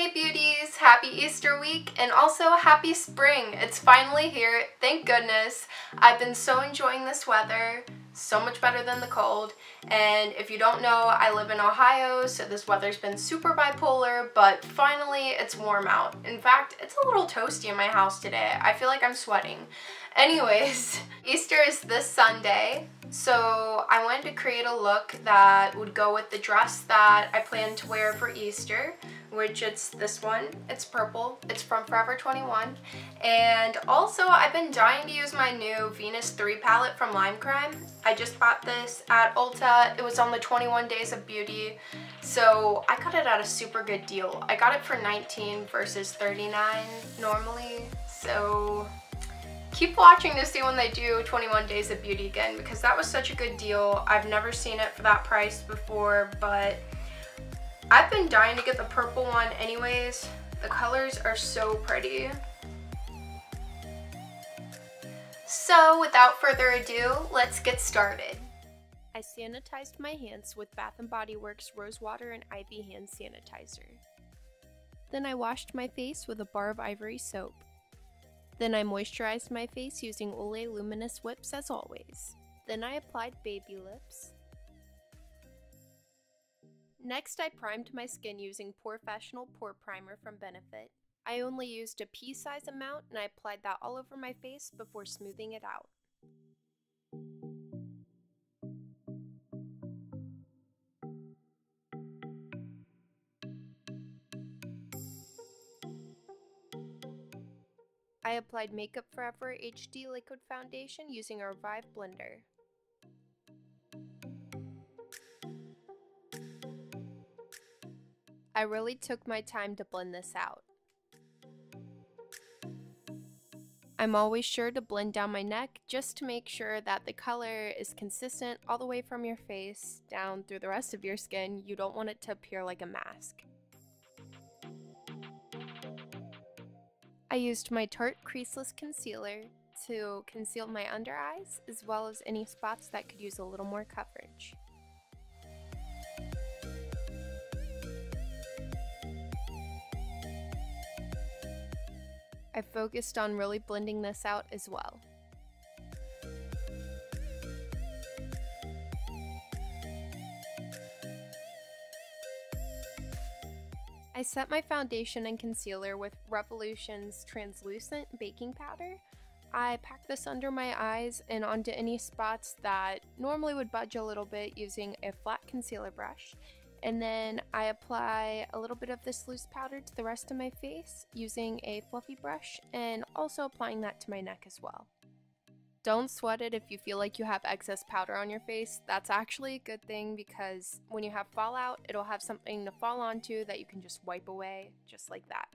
Hey beauties, happy Easter week and also happy spring. It's finally here, thank goodness. I've been so enjoying this weather, so much better than the cold. And if you don't know, I live in Ohio, so this weather's been super bipolar, but finally it's warm out. In fact, it's a little toasty in my house today. I feel like I'm sweating. Anyways, Easter is this Sunday, so I wanted to create a look that would go with the dress that I plan to wear for Easter, which it's this one. It's purple. It's from Forever 21. And also, I've been dying to use my new Venus 3 palette from Lime Crime. I just bought this at Ulta. It was on the 21 Days of Beauty, so I got it at a super good deal. I got it for $19 versus $39 normally, so keep watching to see when they do 21 Days of Beauty again, because that was such a good deal. I've never seen it for that price before, but I've been dying to get the purple one anyways. The colors are so pretty. So without further ado, let's get started. I sanitized my hands with Bath & Body Works Rose Water and Ivy Hand Sanitizer. Then I washed my face with a bar of Ivory soap. Then I moisturized my face using Olay Luminous Whips as always. Then I applied baby lips. Next, I primed my skin using POREfessional Pore Primer from Benefit. I only used a pea-size amount and I applied that all over my face before smoothing it out. I applied Makeup Forever HD Liquid Foundation using a Revive blender. I really took my time to blend this out. I'm always sure to blend down my neck just to make sure that the color is consistent all the way from your face down through the rest of your skin. You don't want it to appear like a mask. I used my Tarte Creaseless Concealer to conceal my under eyes as well as any spots that could use a little more coverage. I focused on really blending this out as well. I set my foundation and concealer with Revolution's translucent baking powder. I packed this under my eyes and onto any spots that normally would budge a little bit using a flat concealer brush. And then I apply a little bit of this loose powder to the rest of my face using a fluffy brush and also applying that to my neck as well. Don't sweat it if you feel like you have excess powder on your face. That's actually a good thing because when you have fallout, it'll have something to fall onto that you can just wipe away, just like that.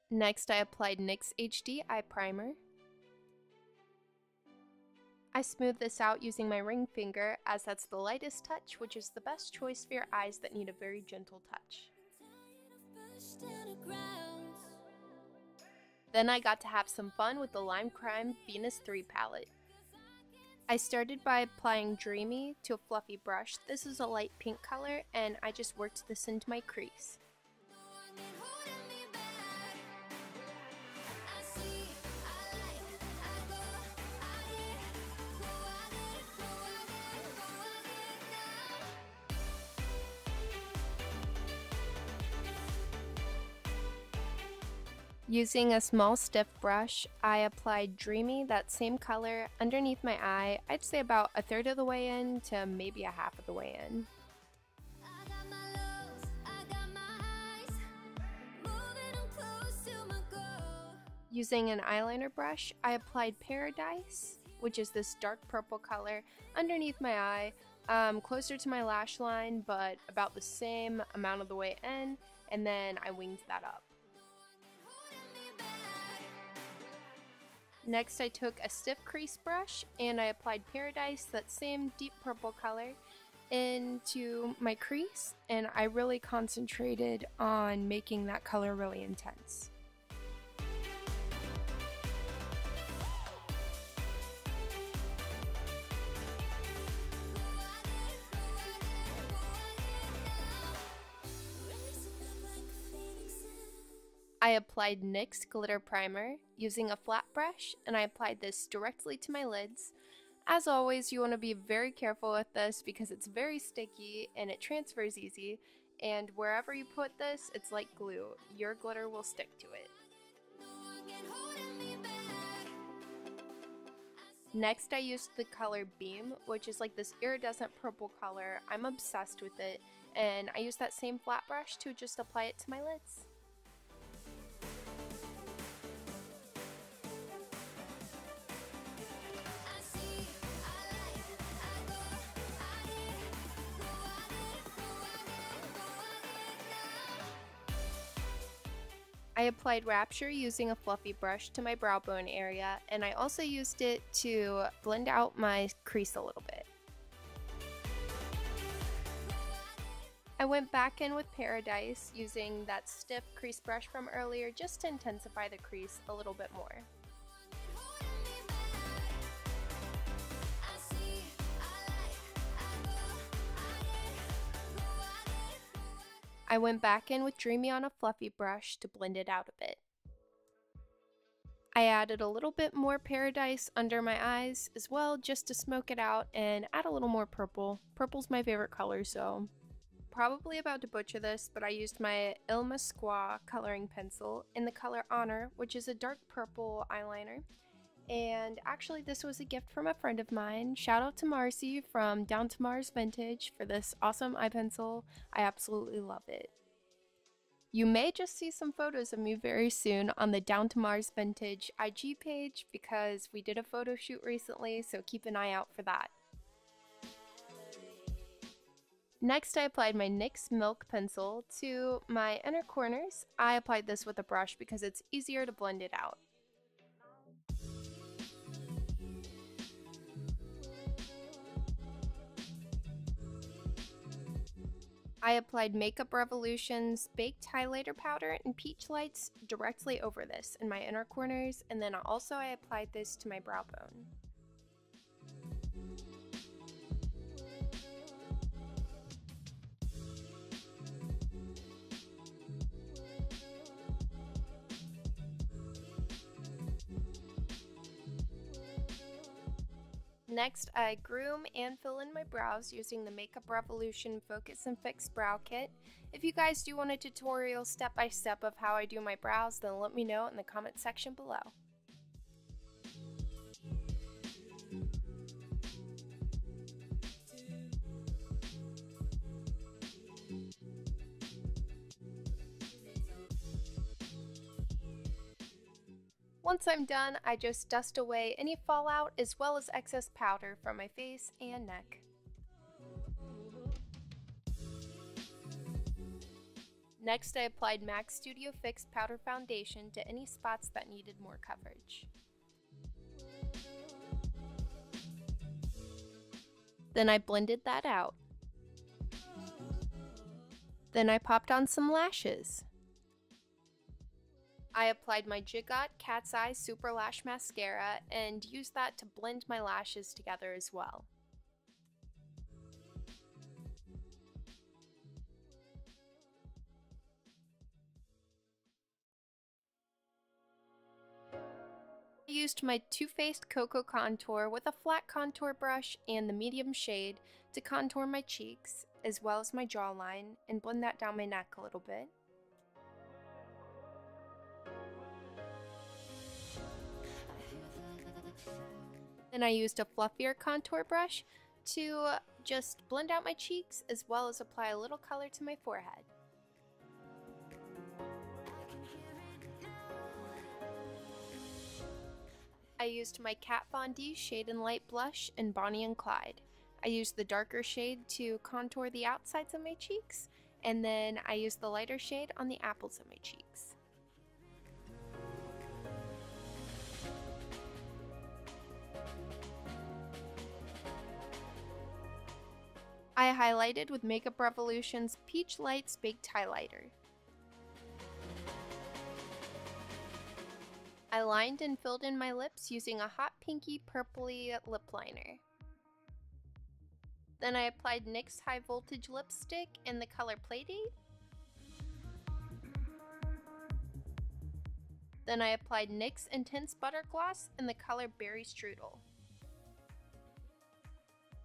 Next, I applied NYX HD Eye Primer. I smooth this out using my ring finger as that's the lightest touch, which is the best choice for your eyes that need a very gentle touch. Then I got to have some fun with the Lime Crime Venus 3 palette. I started by applying Dreamy to a fluffy brush. This is a light pink color and I just worked this into my crease. Using a small stiff brush, I applied Dreamy, that same color, underneath my eye. I'd say about a third of the way in to maybe a half of the way in. Using an eyeliner brush, I applied Paradise, which is this dark purple color, underneath my eye, closer to my lash line, but about the same amount of the way in, and then I winged that up. Next, I took a stiff crease brush and I applied Paradise, that same deep purple color, into my crease, and I really concentrated on making that color really intense. I applied NYX Glitter Primer using a flat brush, and I applied this directly to my lids. As always, you want to be very careful with this because it's very sticky and it transfers easy, and wherever you put this, it's like glue. Your glitter will stick to it. Next, I used the color Beam, which is like this iridescent purple color. I'm obsessed with it, and I used that same flat brush to just apply it to my lids. I applied Rapture using a fluffy brush to my brow bone area, and I also used it to blend out my crease a little bit. I went back in with Paradise using that stiff crease brush from earlier just to intensify the crease a little bit more. I went back in with Dreamy on a fluffy brush to blend it out a bit. I added a little bit more Paradise under my eyes as well, just to smoke it out and add a little more purple. Purple's my favorite color, so probably about to butcher this, but I used my Illamasqua coloring pencil in the color Honor, which is a dark purple eyeliner. And actually this was a gift from a friend of mine. Shout out to Marcy from Down to Mars Vintage for this awesome eye pencil. I absolutely love it. You may just see some photos of me very soon on the Down to Mars Vintage IG page because we did a photo shoot recently, so keep an eye out for that. Next, I applied my NYX Milk pencil to my inner corners. I applied this with a brush because it's easier to blend it out. I applied Makeup Revolution's Baked Highlighter Powder and Peach Lights directly over this in my inner corners, and then also I applied this to my brow bone. Next, I groom and fill in my brows using the Makeup Revolution Focus and Fix Brow Kit. If you guys do want a tutorial step-by-step of how I do my brows, then let me know in the comment section below. Once I'm done, I just dust away any fallout as well as excess powder from my face and neck. Next, I applied MAC Studio Fix Powder Foundation to any spots that needed more coverage. Then I blended that out. Then I popped on some lashes. I applied my Jiggot Cat's Eye Super Lash Mascara and used that to blend my lashes together as well. I used my Too Faced Cocoa Contour with a flat contour brush and the medium shade to contour my cheeks as well as my jawline and blend that down my neck a little bit. Then I used a fluffier contour brush to just blend out my cheeks as well as apply a little color to my forehead. I used my Kat Von D Shade and Light Blush in Bonnie and Clyde. I used the darker shade to contour the outsides of my cheeks, and then I used the lighter shade on the apples of my cheeks. I highlighted with Makeup Revolution's Peach Lights Baked Highlighter. I lined and filled in my lips using a hot pinky purpley lip liner. Then I applied NYX High Voltage Lipstick in the color Playdate. Then I applied NYX Intense Butter Gloss in the color Berry Strudel.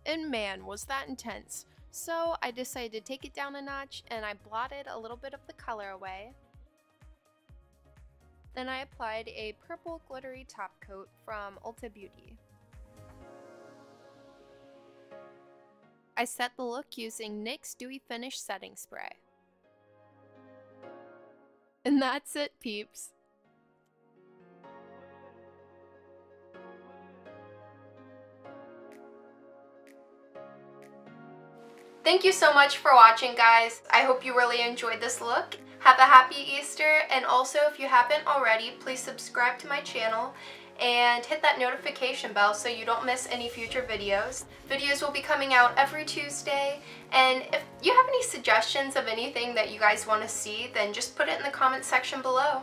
And man, was that intense. So I decided to take it down a notch and I blotted a little bit of the color away. Then I applied a purple glittery top coat from Ulta Beauty. I set the look using NYX Dewy Finish Setting Spray. And that's it, peeps. Thank you so much for watching, guys. I hope you really enjoyed this look. Have a happy Easter, and also if you haven't already, please subscribe to my channel and hit that notification bell so you don't miss any future videos. Videos will be coming out every Tuesday, and if you have any suggestions of anything that you guys want to see, then just put it in the comment section below.